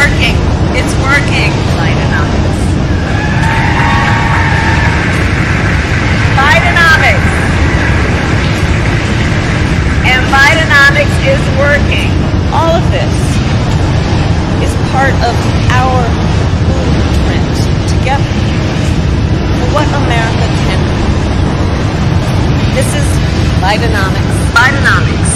working. It's working. Bidenomics. Bidenomics. And Bidenomics is working. All of this is part of our blueprint together for what America can be. This is Bidenomics. Bidenomics.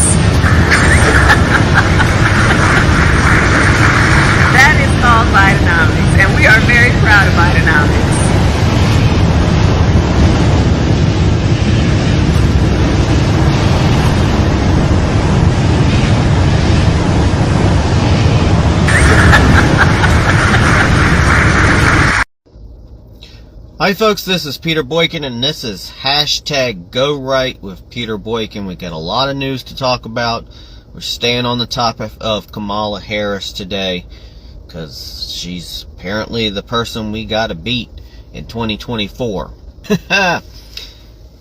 That is called Bidenomics, and we are very proud of Bidenomics. Hi folks, this is Peter Boykin, and this is hashtag Go Right with Peter Boykin. We got a lot of news to talk about. We're staying on the topic of Kamala Harris today because she's apparently the person we got to beat in 2024.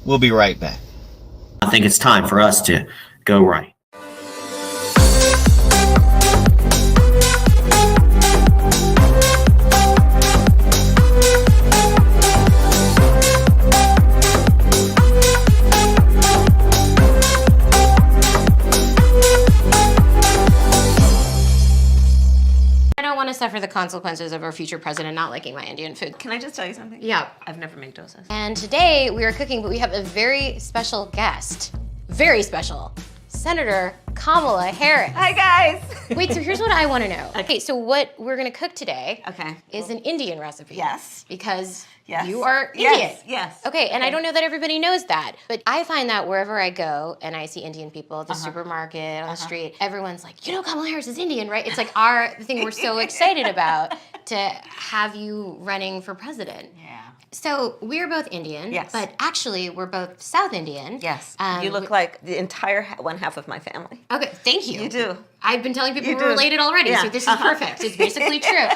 We'll be right back. I think it's time for us to go right. Suffer the consequences of our future president not liking my Indian food. Can I just tell you something? Yeah. I've never made dosas. And today we are cooking, but we have a very special guest. Very special. Senator Kamala Harris. Hi guys. Wait, so here's what I want to know. Okay, so what we're gonna cook today is an Indian recipe. Yes. Because you are Indian. Yes, yes. Okay, and I don't know that everybody knows that, but I find that wherever I go and I see Indian people at the supermarket, on the street, everyone's like, you know Kamala Harris is Indian, right? It's like the thing we're so excited about to have you running for president. Yeah. So we're both Indian, yes, but actually we're both South Indian. Yes. You look like the entire one half of my family. Okay, thank you. You do. I've been telling people we're related already, so this is perfect. It's basically true.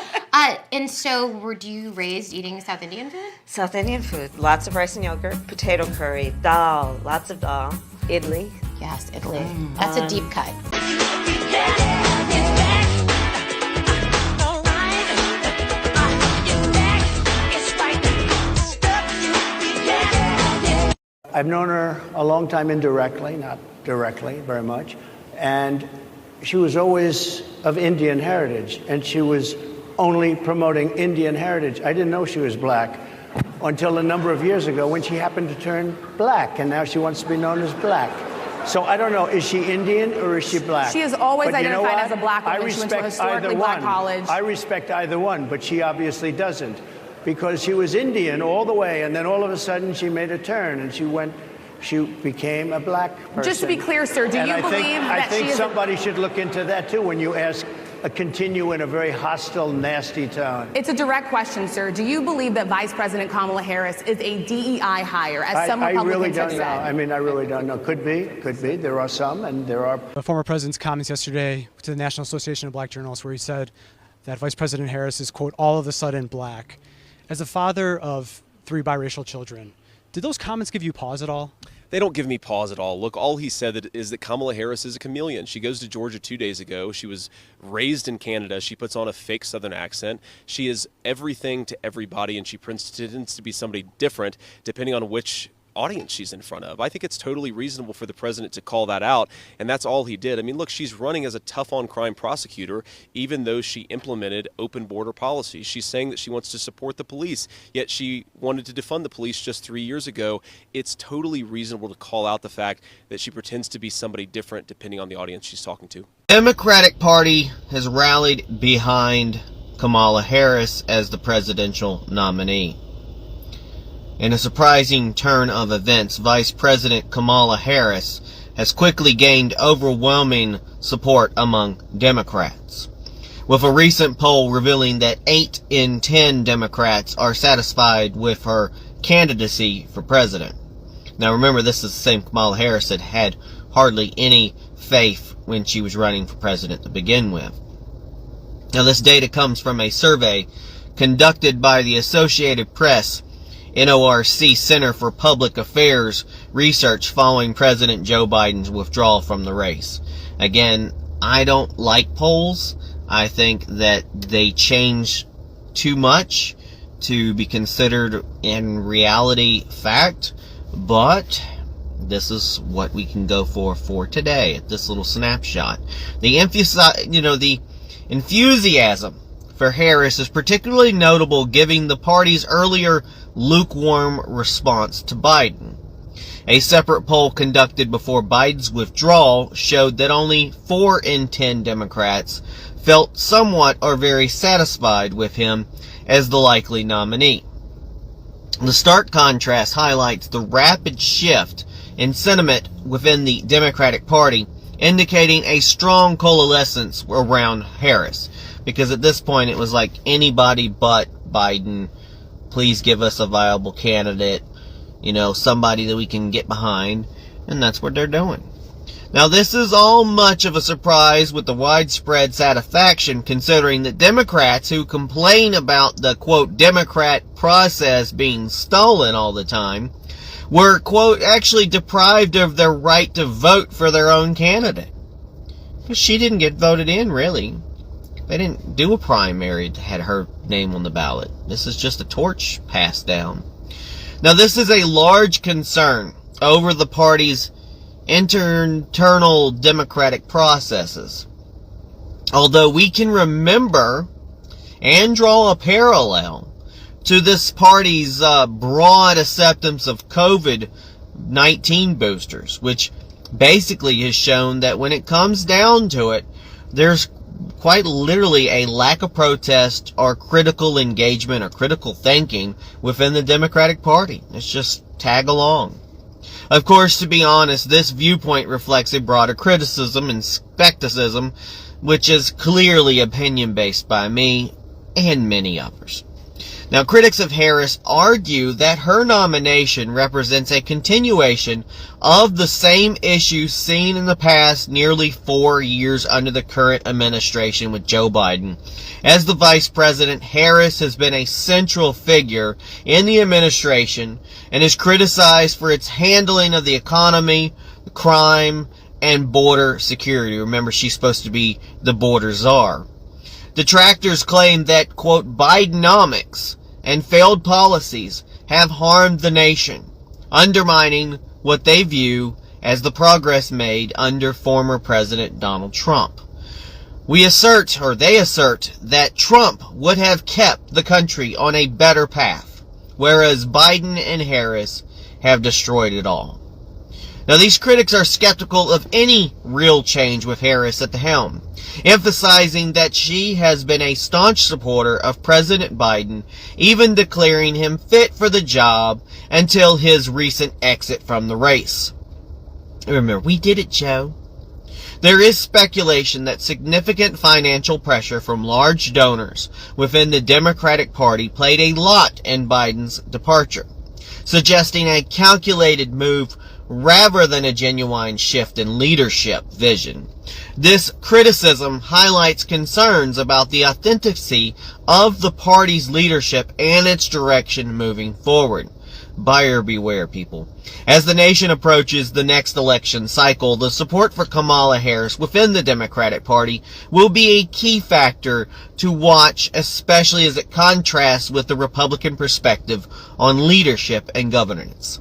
And so were you raised eating South Indian food? South Indian food. Lots of rice and yogurt, potato curry, dal, lots of dal, idli. Yes, idli. That's a deep cut. I've known her a long time indirectly, not directly very much, and she was always of Indian heritage, and she was only promoting Indian heritage. I didn't know she was black until a number of years ago when she happened to turn black, and now she wants to be known as black. So I don't know, is she Indian or is she black? She has always identified as a black woman. She went to a historically black college. I respect either one, but she obviously doesn't, because she was Indian all the way, and then all of a sudden she made a turn, and she became a black person. Just to be clear, sir, do you believe that I think somebody should look into that too when you continue in a very hostile, nasty tone. It's a direct question, sir. Do you believe that Vice President Kamala Harris is a DEI hire, as some Republicans I really don't have know. said? I mean, I really don't know. Could be. There are some, and there are. The former president's comments yesterday to the National Association of Black Journalists, where he said that Vice President Harris is, quote, all of a sudden black. As a father of 3 biracial children, did those comments give you pause at all? They don't give me pause at all. Look, all he said is that Kamala Harris is a chameleon. She goes to Georgia 2 days ago. She was raised in Canada. She puts on a fake Southern accent. She is everything to everybody, and she pretends to be somebody different depending on which audience she's in front of. I think it's totally reasonable for the president to call that out, and that's all he did. I mean, look, she's running as a tough-on-crime prosecutor, even though she implemented open border policies. She's saying that she wants to support the police, yet she wanted to defund the police just 3 years ago. It's totally reasonable to call out the fact that she pretends to be somebody different depending on the audience she's talking to. The Democratic Party has rallied behind Kamala Harris as the presidential nominee. In a surprising turn of events, Vice President Kamala Harris has quickly gained overwhelming support among Democrats, with a recent poll revealing that 8 in 10 Democrats are satisfied with her candidacy for president. Now remember, this is the same Kamala Harris that had hardly any faith when she was running for president to begin with. Now this data comes from a survey conducted by the Associated Press NORC Center for Public Affairs research following President Joe Biden's withdrawal from the race. Again, I don't like polls. I think that they change too much to be considered in reality fact, but this is what we can go for today at this little snapshot. The enthusiasm for Harris is particularly notable given the party's earlier lukewarm response to Biden. A separate poll conducted before Biden's withdrawal showed that only 4 in 10 Democrats felt somewhat or very satisfied with him as the likely nominee. The stark contrast highlights the rapid shift in sentiment within the Democratic Party, indicating a strong coalescence around Harris. Because at this point it was like anybody but Biden, please give us a viable candidate, somebody that we can get behind, and that's what they're doing. Now, this is all much of a surprise with the widespread satisfaction, considering that Democrats who complain about the, quote, Democrat process being stolen all the time were, quote, actually deprived of their right to vote for their own candidate. Because she didn't get voted in, really. They didn't do a primary that had her name on the ballot. This is just a torch passed down. Now, this is a large concern over the party's internal democratic processes. Although we can remember and draw a parallel to this party's broad acceptance of COVID-19 boosters, which basically has shown that when it comes down to it, there's quite literally a lack of protest or critical engagement or critical thinking within the Democratic Party. It's just tag along. Of course, to be honest, this viewpoint reflects a broader criticism and skepticism, which is clearly opinion-based by me and many others. Now, critics of Harris argue that her nomination represents a continuation of the same issues seen in the past nearly 4 years under the current administration with Joe Biden. As the vice president, Harris has been a central figure in the administration and is criticized for its handling of the economy, crime, and border security. Remember, she's supposed to be the border czar. Detractors claim that, quote, Bidenomics and failed policies have harmed the nation, undermining what they view as the progress made under former President Donald Trump. They assert that Trump would have kept the country on a better path, whereas Biden and Harris have destroyed it all. Now, these critics are skeptical of any real change with Harris at the helm, emphasizing that she has been a staunch supporter of President Biden, even declaring him fit for the job until his recent exit from the race. Remember, we did it, Joe. There is speculation that significant financial pressure from large donors within the Democratic Party played a lot in Biden's departure, suggesting a calculated move rather than a genuine shift in leadership vision. This criticism highlights concerns about the authenticity of the party's leadership and its direction moving forward. Buyer beware, people. As the nation approaches the next election cycle, the support for Kamala Harris within the Democratic Party will be a key factor to watch, especially as it contrasts with the Republican perspective on leadership and governance.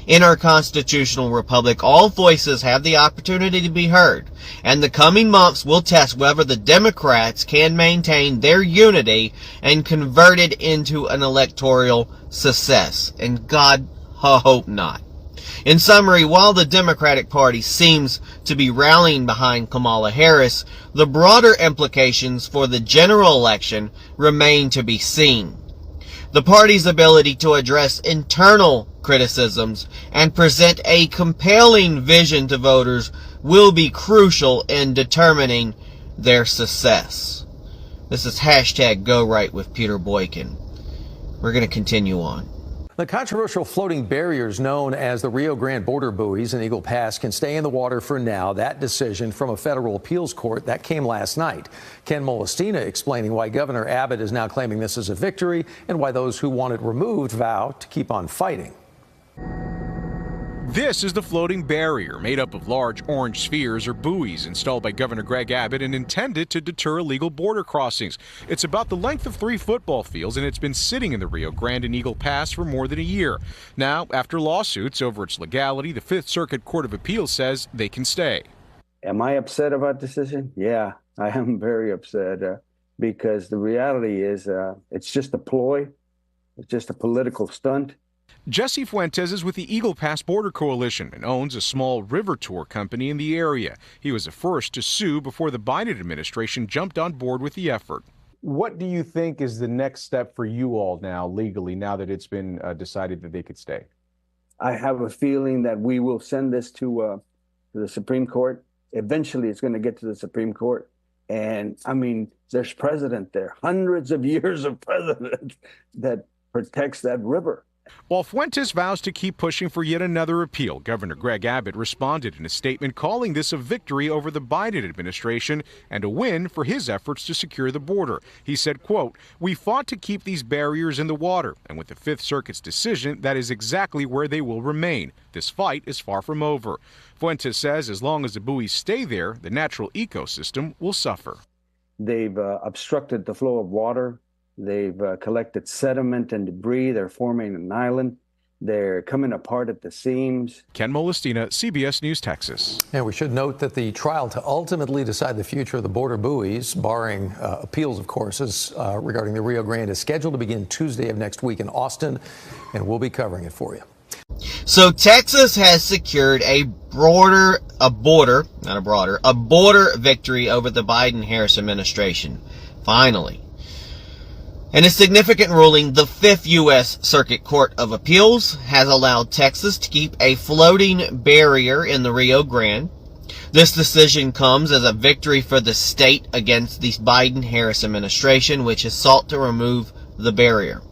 In our constitutional republic, all voices have the opportunity to be heard, and the coming months will test whether the Democrats can maintain their unity and convert it into an electoral success. And God, I hope not. In summary, while the Democratic Party seems to be rallying behind Kamala Harris, the broader implications for the general election remain to be seen. The party's ability to address internal criticisms and present a compelling vision to voters will be crucial in determining their success. This is #GoRight with Peter Boykin. We're going to continue on. The controversial floating barriers known as the Rio Grande border buoys in Eagle Pass can stay in the water for now. That decision from a federal appeals court that came last night. Ken Molestina explaining why Governor Abbott is now claiming this as a victory and why those who want it removed vow to keep on fighting. This is the floating barrier, made up of large orange spheres or buoys installed by Governor Greg Abbott and intended to deter illegal border crossings. It's about the length of 3 football fields, and it's been sitting in the Rio Grande and Eagle Pass for more than a year. Now, after lawsuits over its legality, the Fifth Circuit Court of Appeals says they can stay. Am I upset about this decision? Yeah, I am very upset because the reality is it's just a ploy. It's just a political stunt. Jesse Fuentes is with the Eagle Pass Border Coalition and owns a small river tour company in the area. He was the first to sue before the Biden administration jumped on board with the effort. What do you think is the next step for you all now, legally, now that it's been decided that they could stay? I have a feeling that we will send this to the Supreme Court. Eventually, it's going to get to the Supreme Court. And I mean, there's precedent there, hundreds of years of precedent that protects that river. While Fuentes vows to keep pushing for yet another appeal, Governor Greg Abbott responded in a statement calling this a victory over the Biden administration and a win for his efforts to secure the border. He said, quote, "We fought to keep these barriers in the water, and with the Fifth Circuit's decision, that is exactly where they will remain. This fight is far from over." Fuentes says as long as the buoys stay there, the natural ecosystem will suffer. They've obstructed the flow of water. They've collected sediment and debris. They're forming an island. They're coming apart at the seams. Ken Molestina, CBS News, Texas. And we should note that the trial to ultimately decide the future of the border buoys, barring appeals, of course, regarding the Rio Grande, is scheduled to begin Tuesday of next week in Austin, and we'll be covering it for you. So Texas has secured a border victory over the Biden-Harris administration. Finally. In a significant ruling, the Fifth U.S. Circuit Court of Appeals has allowed Texas to keep a floating barrier in the Rio Grande. This decision comes as a victory for the state against the Biden-Harris administration, which has sought to remove the barrier.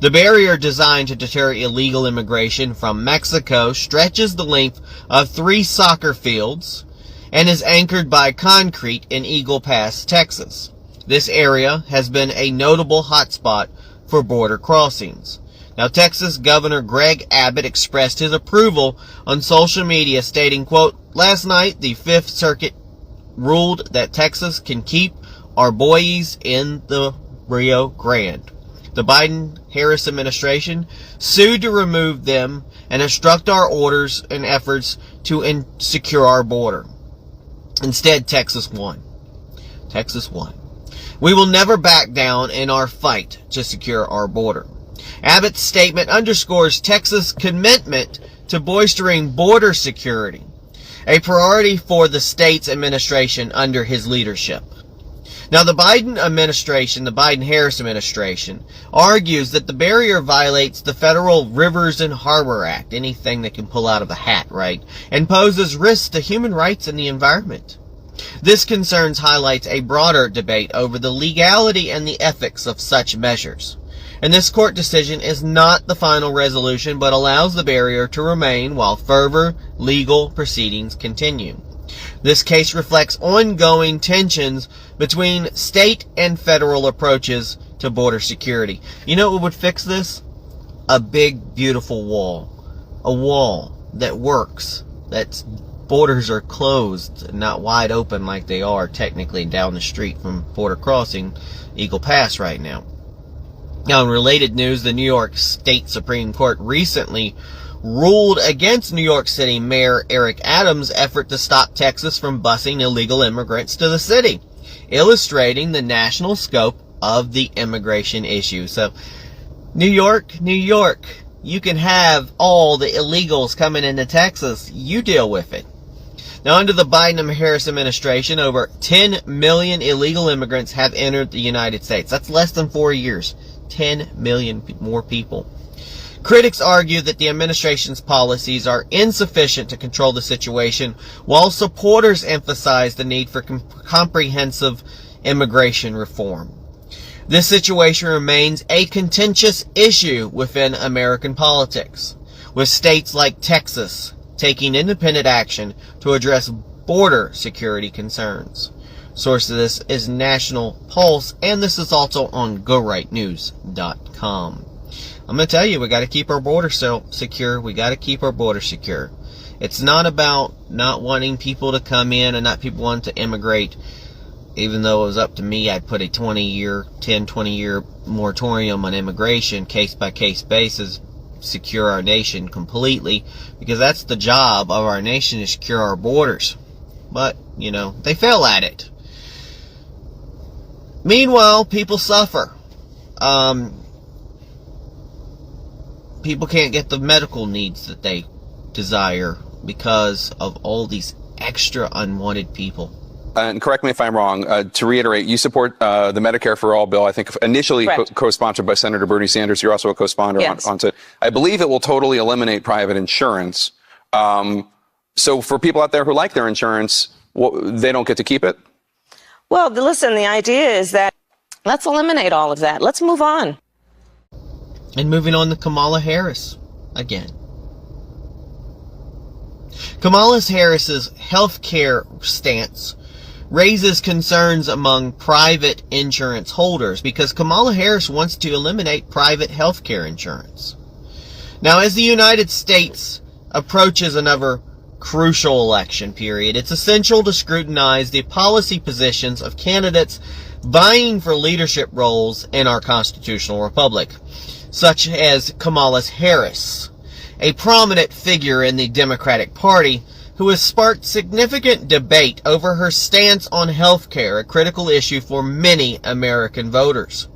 The barrier, designed to deter illegal immigration from Mexico, stretches the length of 3 soccer fields and is anchored by concrete in Eagle Pass, Texas. This area has been a notable hotspot for border crossings. Now, Texas Governor Greg Abbott expressed his approval on social media, stating, quote, "Last night, the Fifth Circuit ruled that Texas can keep our buoys in the Rio Grande. The Biden-Harris administration sued to remove them and obstruct our orders and efforts to secure our border. Instead, Texas won. Texas won. We will never back down in our fight to secure our border." Abbott's statement underscores Texas' commitment to bolstering border security, a priority for the state's administration under his leadership. Now, the Biden-Harris administration, argues that the barrier violates the Federal Rivers and Harbor Act, anything that can pull out of a hat, right, and poses risks to human rights and the environment. This concerns highlights a broader debate over the legality and the ethics of such measures. And this court decision is not the final resolution, but allows the barrier to remain while further legal proceedings continue. This case reflects ongoing tensions between state and federal approaches to border security. You know what would fix this? A big, beautiful wall. A wall that works, that's borders are closed, not wide open like they are technically down the street from border crossing Eagle Pass right now. Now, in related news, the New York State Supreme Court recently ruled against New York City Mayor Eric Adams' effort to stop Texas from busing illegal immigrants to the city, illustrating the national scope of the immigration issue. So, New York, you can have all the illegals coming into Texas. You deal with it. Now, under the Biden-Harris administration, over 10 million illegal immigrants have entered the United States. That's less than 4 years. 10 million more people. Critics argue that the administration's policies are insufficient to control the situation, while supporters emphasize the need for comprehensive immigration reform. This situation remains a contentious issue within American politics, with states like Texas taking independent action to address border security concerns. Source of this is National Pulse, and this is also on GoRightNews.com. I'm going to tell you, we got to keep our border secure. We got to keep our border secure. It's not about not wanting people to come in and not people wanting to immigrate. Even though it was up to me, I'd put a 20-year moratorium on immigration, case-by-case basis, secure our nation completely, because that's the job of our nation, is secure our borders. But, you know, they fail at it. Meanwhile, people suffer. People can't get the medical needs that they desire because of all these extra unwanted people. And correct me if I'm wrong, to reiterate, you support the Medicare for All bill, I think initially co-sponsored by Senator Bernie Sanders. You're also a co-sponsor on it. I believe it will totally eliminate private insurance. So for people out there who like their insurance, they don't get to keep it? Well, listen, the idea is that let's eliminate all of that. Let's move on. And moving on to Kamala Harris again. Kamala Harris's health care stance raises concerns among private insurance holders because Kamala Harris wants to eliminate private health care insurance. Now, as the United States approaches another crucial election period, it's essential to scrutinize the policy positions of candidates vying for leadership roles in our constitutional republic, such as Kamala Harris, a prominent figure in the Democratic Party who has sparked significant debate over her stance on health care, a critical issue for many American voters.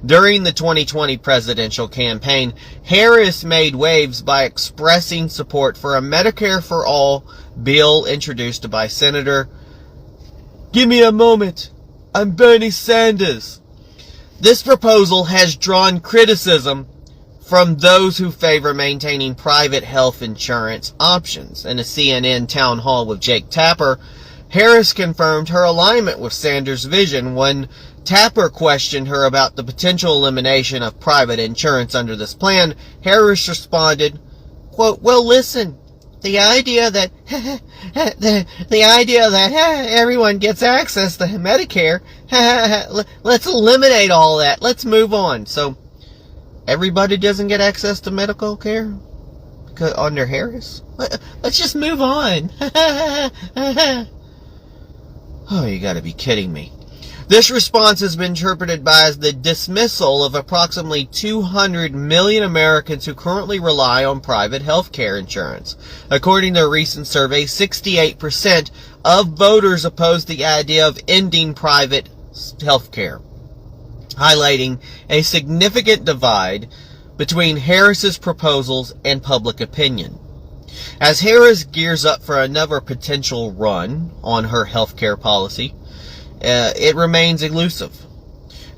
During the 2020 presidential campaign, Harris made waves by expressing support for a Medicare for All bill introduced by Senator, give me a moment, I'm Bernie Sanders. This proposal has drawn criticism from those who favor maintaining private health insurance options. In a CNN town hall with Jake Tapper, Harris confirmed her alignment with Sanders' vision when Tapper questioned her about the potential elimination of private insurance under this plan. Harris responded, quote, well, listen, the idea that everyone gets access to Medicare, let's eliminate all that. Let's move on. So everybody doesn't get access to medical care under Harris? Let's just move on. Oh, you gotta be kidding me. This response has been interpreted as the dismissal of approximately 200 million Americans who currently rely on private health care insurance. According to a recent survey, 68% of voters oppose the idea of ending private health care, highlighting a significant divide between Harris's proposals and public opinion. As Harris gears up for another potential run on her health care policy, it remains elusive.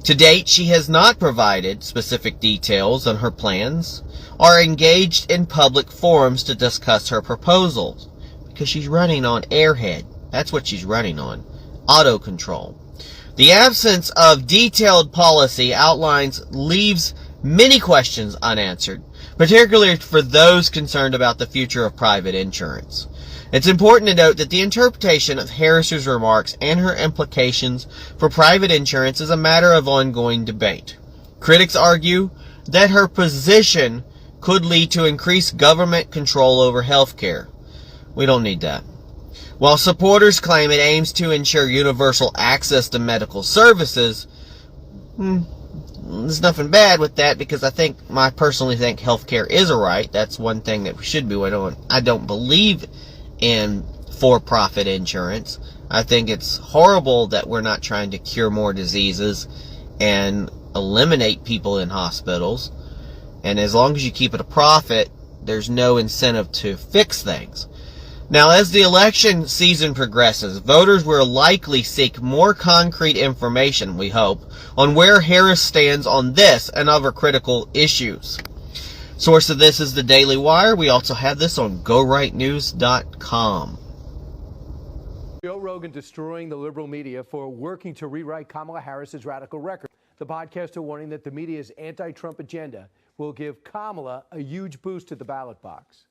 To date, she has not provided specific details on her plans or engaged in public forums to discuss her proposals because she's running on airhead. That's what she's running on. Auto control. The absence of detailed policy outlines leaves many questions unanswered, particularly for those concerned about the future of private insurance. It's important to note that the interpretation of Harris's remarks and her implications for private insurance is a matter of ongoing debate. Critics argue that her position could lead to increased government control over health care. We don't need that. While supporters claim it aims to ensure universal access to medical services, there's nothing bad with that because I personally think healthcare is a right. That's one thing that we should be doing. I don't believe in for-profit insurance. I think it's horrible that we're not trying to cure more diseases and eliminate people in hospitals. And as long as you keep it a profit, there's no incentive to fix things. Now, as the election season progresses, voters will likely seek more concrete information, we hope, on where Harris stands on this and other critical issues. Source of this is the Daily Wire. We also have this on GoRightNews.com. Joe Rogan destroying the liberal media for working to rewrite Kamala Harris's radical record. The podcaster warning that the media's anti-Trump agenda will give Kamala a huge boost to the ballot box.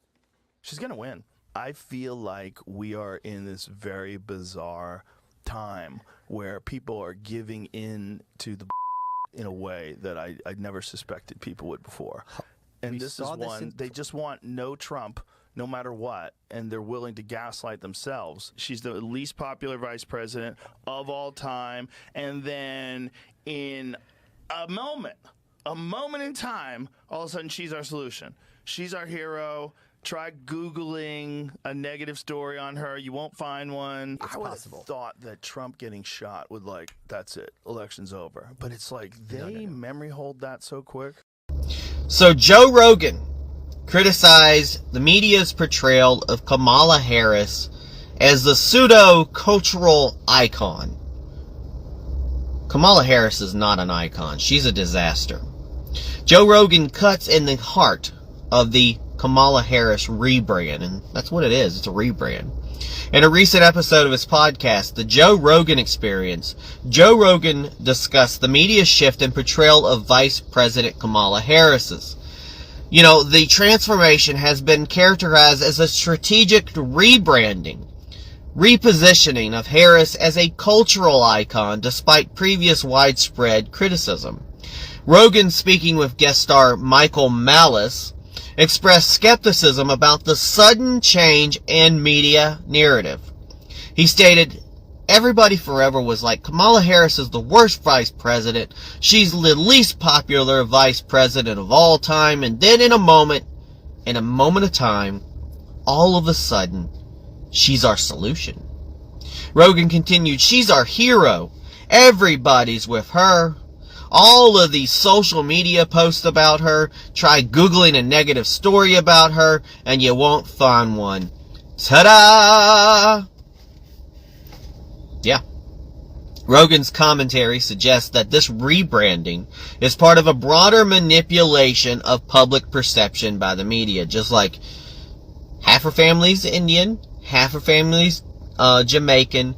She's going to win. I feel like we are in this very bizarre time where people are giving in to the in a way that I never suspected people would before. And this is one, they just want no Trump no matter what, and they're willing to gaslight themselves. She's the least popular vice president of all time, and then in a moment in time, all of a sudden she's our solution. She's our hero. Try Googling a negative story on her. You won't find one. I would have thought that Trump getting shot would, like, that's it, election's over. But it's like they memory hold that so quick. So Joe Rogan criticized the media's portrayal of Kamala Harris as the pseudo-cultural icon. Kamala Harris is not an icon. She's a disaster. Joe Rogan cuts in the heart of the Kamala Harris rebrand, and that's what it is. It's a rebrand. In a recent episode of his podcast, The Joe Rogan Experience, Joe Rogan discussed the media's shift in portrayal of Vice President Kamala Harris's. You know, the transformation has been characterized as a strategic rebranding, repositioning of Harris as a cultural icon despite previous widespread criticism. Rogan, speaking with guest star Michael Malice, expressed skepticism about the sudden change in media narrative. He stated, "Everybody forever was like, Kamala Harris is the worst vice president. She's the least popular vice president of all time. And then in a moment of time, all of a sudden, she's our solution." Rogan continued, "She's our hero. Everybody's with her. All of these social media posts about her, try Googling a negative story about her, and you won't find one. Ta-da!" Yeah. Rogan's commentary suggests that this rebranding is part of a broader manipulation of public perception by the media. Just like half her family's Indian, half her family's Jamaican.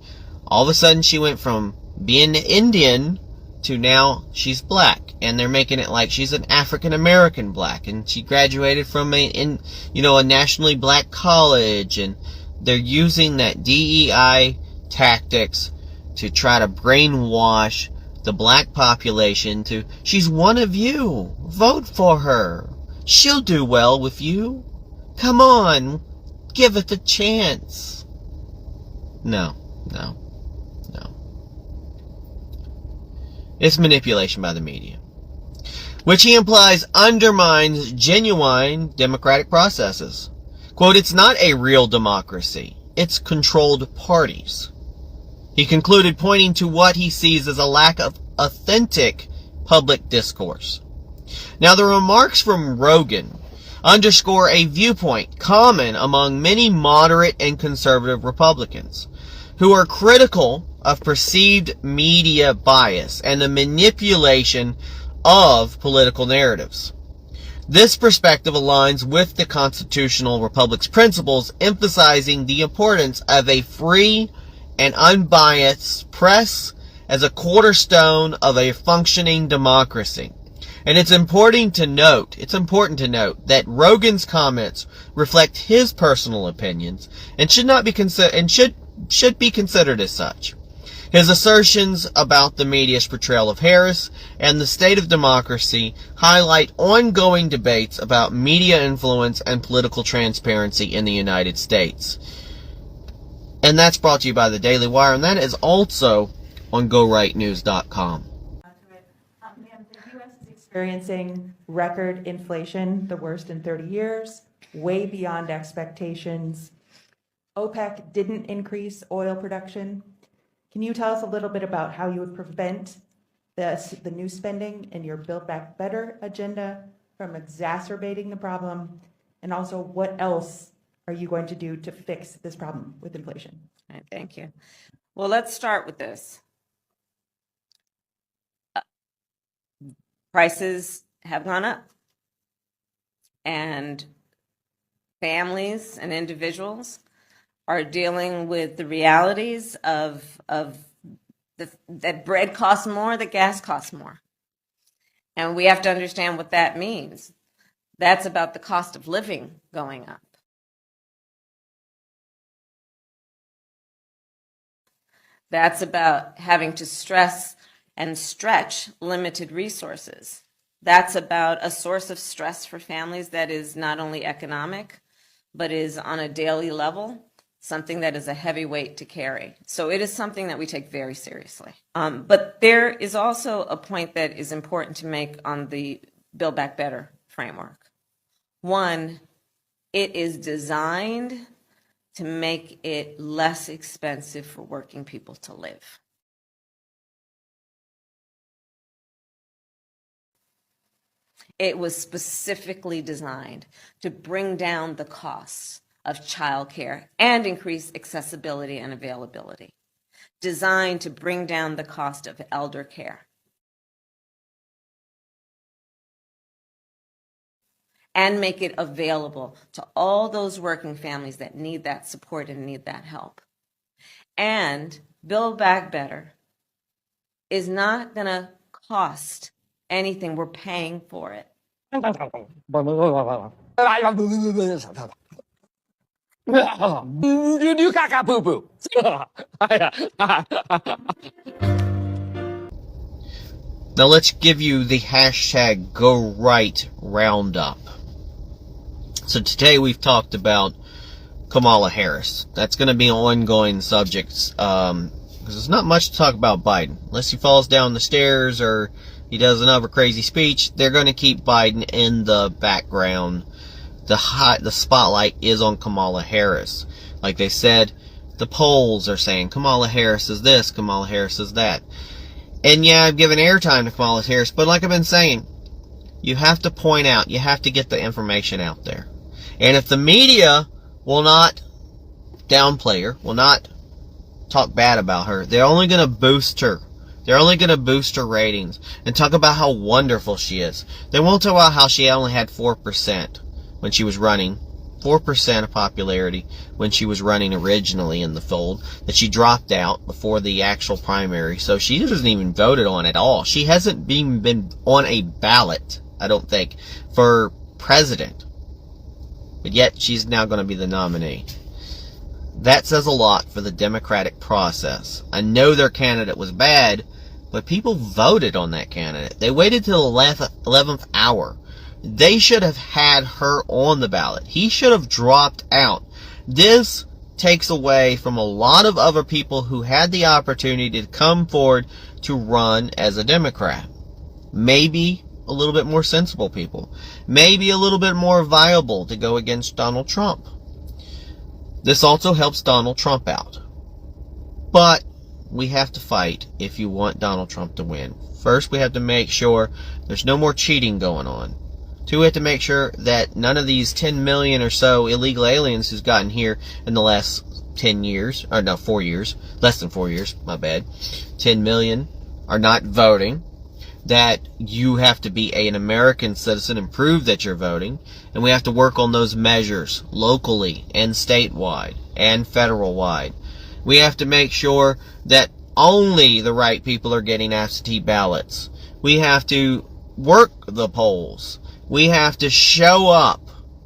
All of a sudden she went from being Indian to now she's black, and they're making it like she's an African American black, and she graduated from a nationally black college, and they're using that DEI tactics to try to brainwash the black population to, she's one of you, vote for her, she'll do well with you, come on, give it a chance. No. It's manipulation by the media, which he implies undermines genuine democratic processes. Quote, "It's not a real democracy. It's controlled parties." He concluded, pointing to what he sees as a lack of authentic public discourse. Now, the remarks from Rogan underscore a viewpoint common among many moderate and conservative Republicans who are critical of perceived media bias and the manipulation of political narratives. This perspective aligns with the constitutional republic's principles, emphasizing the importance of a free and unbiased press as a cornerstone of a functioning democracy. And it's important to note that Rogan's comments reflect his personal opinions and should be considered as such. His assertions about the media's portrayal of Harris and the state of democracy highlight ongoing debates about media influence and political transparency in the United States. And that's brought to you by the Daily Wire, and that is also on GoRightNews.com. The U.S. is experiencing record inflation, the worst in 30 years, way beyond expectations. OPEC didn't increase oil production. Can you tell us a little bit about how you would prevent the new spending in your Build Back Better agenda from exacerbating the problem? And also, what else are you going to do to fix this problem with inflation? All right, thank you. Well, let's start with this. Prices have gone up, and families and individuals are dealing with the realities of that bread costs more, that gas costs more. And we have to understand what that means. That's about the cost of living going up. That's about having to stress and stretch limited resources. That's about a source of stress for families that is not only economic, but is on a daily level, something that is a heavy weight to carry. So it is something that we take very seriously. But there is also a point that is important to make on the Build Back Better framework. One, it is designed to make it less expensive for working people to live. It was specifically designed to bring down the costs of childcare and increase accessibility and availability. Designed to bring down the cost of elder care. And make it available to all those working families that need that support and need that help. And Build Back Better is not going to cost anything. We're paying for it. Now let's give you the hashtag GoRight Roundup. So today we've talked about Kamala Harris. That's going to be an ongoing subject because there's not much to talk about Biden. Unless he falls down the stairs or he does another crazy speech, they're going to keep Biden in the background. The spotlight is on Kamala Harris. Like they said, the polls are saying Kamala Harris is this, Kamala Harris is that. And yeah, I've given airtime to Kamala Harris, but like I've been saying, you have to point out, you have to get the information out there. And if the media will not downplay her, will not talk bad about her, they're only going to boost her. They're only going to boost her ratings and talk about how wonderful she is. They won't talk about how she only had 4% when she was running. 4% of popularity when she was running originally in the fold, that she dropped out before the actual primary, so she wasn't even voted on at all. She hasn't even been on a ballot, I don't think, for president, but yet she's now going to be the nominee. That says a lot for the Democratic process. I know their candidate was bad, but people voted on that candidate. They waited till the 11th hour. They should have had her on the ballot. He should have dropped out. This takes away from a lot of other people who had the opportunity to come forward to run as a Democrat. Maybe a little bit more sensible people. Maybe a little bit more viable to go against Donald Trump. This also helps Donald Trump out. But we have to fight if you want Donald Trump to win. First, we have to make sure there's no more cheating going on. Two, we have to make sure that none of these 10 million or so illegal aliens who's gotten here in the last 10 years, or no, 4 years, less than 4 years, my bad, 10 million are not voting. That you have to be an American citizen and prove that you're voting. And we have to work on those measures locally and statewide and federal-wide. We have to make sure that only the right people are getting absentee ballots. We have to work the polls. We have to show up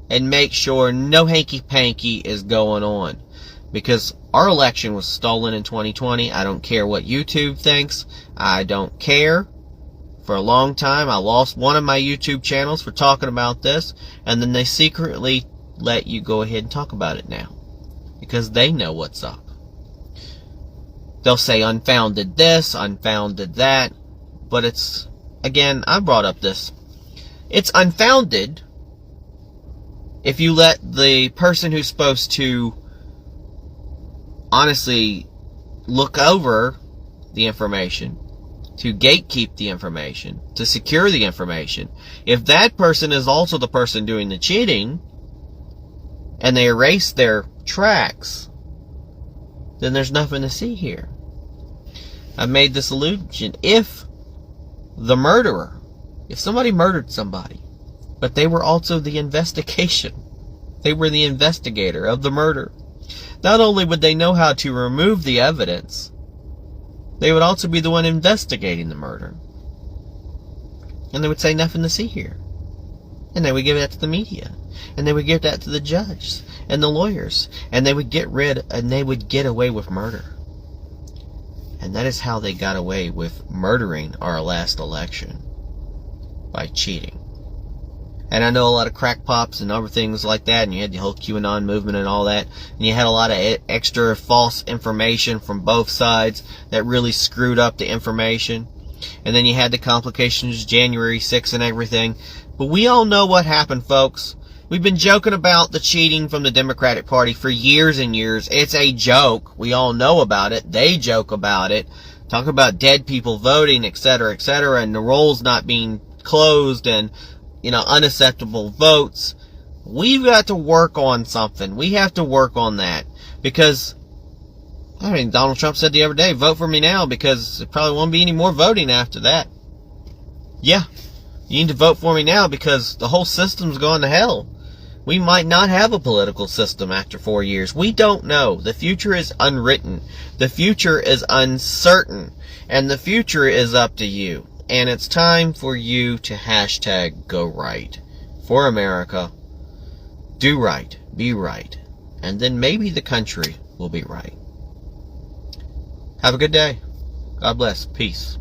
and make sure no hanky-panky is going on. Because our election was stolen in 2020. I don't care what YouTube thinks. I don't care. For a long time, I lost one of my YouTube channels for talking about this. And then they secretly let you go ahead and talk about it now. Because they know what's up. They'll say unfounded this, unfounded that. But it's, again, I brought up this. It's unfounded if you let the person who's supposed to honestly look over the information, to gatekeep the information, to secure the information, if that person is also the person doing the cheating, and they erase their tracks, then there's nothing to see here. I've made this allusion. If the murderer, if somebody murdered somebody, but they were also the investigation, they were the investigator of the murder, not only would they know how to remove the evidence, they would also be the one investigating the murder. And they would say nothing to see here. And they would give that to the media. And they would give that to the judge and the lawyers. And they would get away with murder. And that is how they got away with murdering our last election. By cheating. And I know a lot of crackpops and other things like that, and you had the whole QAnon movement and all that, and you had a lot of extra false information from both sides that really screwed up the information. And then you had the complications, January 6th and everything. But we all know what happened, folks. We've been joking about the cheating from the Democratic Party for years and years. It's a joke. We all know about it. They joke about it. Talk about dead people voting, etc., and the rolls not being closed and, unacceptable votes. We've got to work on something. We have to work on that. Because, Donald Trump said the other day, vote for me now, because there probably won't be any more voting after that. Yeah, you need to vote for me now because the whole system's going to hell. We might not have a political system after 4 years. We don't know. The future is unwritten. The future is uncertain. And the future is up to you. And it's time for you to hashtag go right. For America. Do right. Be right. And then maybe the country will be right. Have a good day. God bless. Peace.